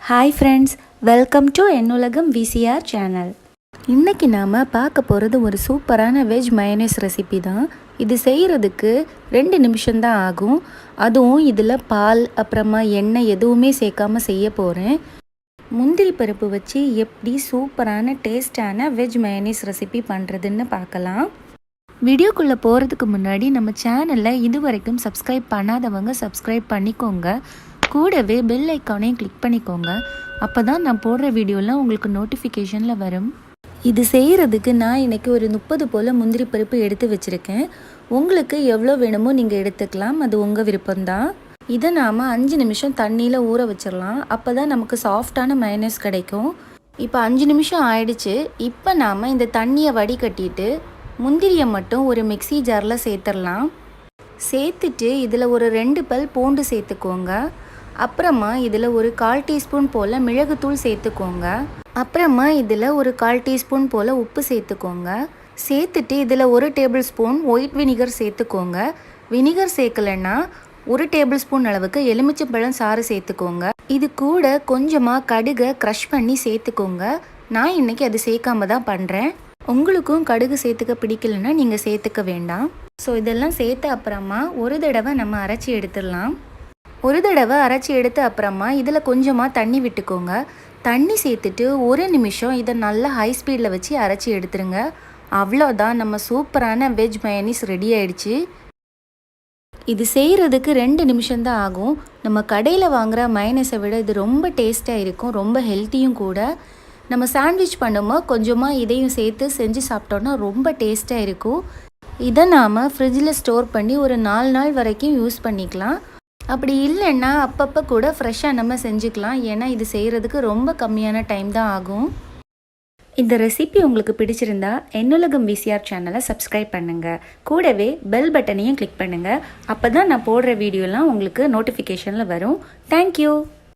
Hi friends, welcome to என்னுலகம் VCR channel. இன்றைக்கி நாம் பார்க்க போகிறது ஒரு சூப்பரான வெஜ் மயோனைஸ் ரெசிபி தான். இது செய்கிறதுக்கு 2 நிமிஷம்தான் ஆகும். அதுவும் இதில் பால் அப்புறமா எண்ணெய் எதுவுமே சேர்க்காமல் செய்ய போகிறேன். முந்திரி பருப்பு வச்சு எப்படி சூப்பரான டேஸ்டான வெஜ் மயோனைஸ் ரெசிபி பண்ணுறதுன்னு பார்க்கலாம். வீடியோக்குள்ளே போகிறதுக்கு முன்னாடி நம்ம சேனலில் இது வரைக்கும் சப்ஸ்கிரைப் பண்ணாதவங்க சப்ஸ்கிரைப் பண்ணிக்கோங்க. கூடவே பெல் ஐக்கானையும் கிளிக் பண்ணிக்கோங்க. அப்போ தான் நான் போடுற வீடியோலாம் உங்களுக்கு நோட்டிஃபிகேஷனில் வரும். இது செய்கிறதுக்கு நான் இன்றைக்கி ஒரு 30 போல் முந்திரி பருப்பு எடுத்து வச்சுருக்கேன். உங்களுக்கு எவ்வளோ வேணுமோ நீங்கள் எடுத்துக்கலாம், அது உங்கள் விருப்பம்தான். இதை நாம் 5 நிமிஷம் தண்ணியில் ஊற வச்சிடலாம். அப்போ தான் நமக்கு சாஃப்டான மயோனைஸ் கிடைக்கும். இப்போ 5 நிமிஷம் ஆயிடுச்சு. இப்போ நாம் இந்த தண்ணியை வடிகட்டிட்டு முந்திரியை மட்டும் ஒரு மிக்ஸி ஜாரில் சேர்த்துடலாம். சேர்த்துட்டு இதில் ஒரு 2 பல் பூண்டு சேர்த்துக்கோங்க. அப்புறமா இதில் ஒரு 1/4 டீஸ்பூன் போல் மிளகுத்தூள் சேர்த்துக்கோங்க. அப்புறமா இதில் ஒரு 1/4 டீஸ்பூன் போல் உப்பு சேர்த்துக்கோங்க. சேர்த்துட்டு இதில் 1 டேபிள் ஸ்பூன் ஒயிட் வினிகர் சேர்த்துக்கோங்க. வினிகர் சேர்க்கலைன்னா 1 டேபிள் ஸ்பூன் அளவுக்கு எலுமிச்சம்பழம் சாறு சேர்த்துக்கோங்க. இது கூட கொஞ்சமாக கடுகை க்ரஷ் பண்ணி சேர்த்துக்கோங்க. நான் இன்றைக்கி அது சேர்க்காம தான் பண்ணுறேன். உங்களுக்கும் கடுகு சேர்த்துக்க பிடிக்கலைன்னா நீங்கள் சேர்த்துக்க வேண்டாம். ஸோ இதெல்லாம் சேர்த்த அப்புறமா ஒரு தடவை நம்ம அரைச்சி எடுத்துடலாம். ஒரு தடவை அரைச்சி எடுத்த அப்புறமா இதில் கொஞ்சமாக தண்ணி விட்டுக்கோங்க. தண்ணி சேர்த்துட்டு 1 நிமிஷம் இதை நல்லா ஹை ஸ்பீடில் வச்சு அரைச்சி எடுத்துருங்க. அவ்வளோதான், நம்ம சூப்பரான வெஜ் மயோனைஸ் ரெடி ஆயிடுச்சு. இது செய்கிறதுக்கு 2 நிமிஷம்தான் ஆகும். நம்ம கடையில் வாங்குகிற மயோனைஸை விட இது ரொம்ப டேஸ்ட்டாக இருக்கும், ரொம்ப ஹெல்த்தியும் கூட. நம்ம சாண்ட்விச் பண்ணும்போது கொஞ்சமாக இதையும் சேர்த்து செஞ்சு சாப்பிட்டோன்னா ரொம்ப டேஸ்ட்டாக இருக்கும். இதை நாம் ஃப்ரிட்ஜில் ஸ்டோர் பண்ணி ஒரு 4 நாள் வரைக்கும் யூஸ் பண்ணிக்கலாம். அப்படி இல்லைன்னா அப்பப்போ கூட ஃப்ரெஷ்ஷாக நம்ம செஞ்சுக்கலாம். ஏன்னா இது செய்கிறதுக்கு ரொம்ப கம்மியான டைம் தான் ஆகும். இந்த ரெசிபி உங்களுக்கு பிடிச்சிருந்தா என்னுலகம் விசிஆர் சேனலை சப்ஸ்கிரைப் பண்ணுங்கள். கூடவே பெல் பட்டனையும் கிளிக் பண்ணுங்கள். அப்போ தான் நான் போடுற வீடியோலாம் உங்களுக்கு நோட்டிஃபிகேஷனில் வரும். தேங்க்யூ.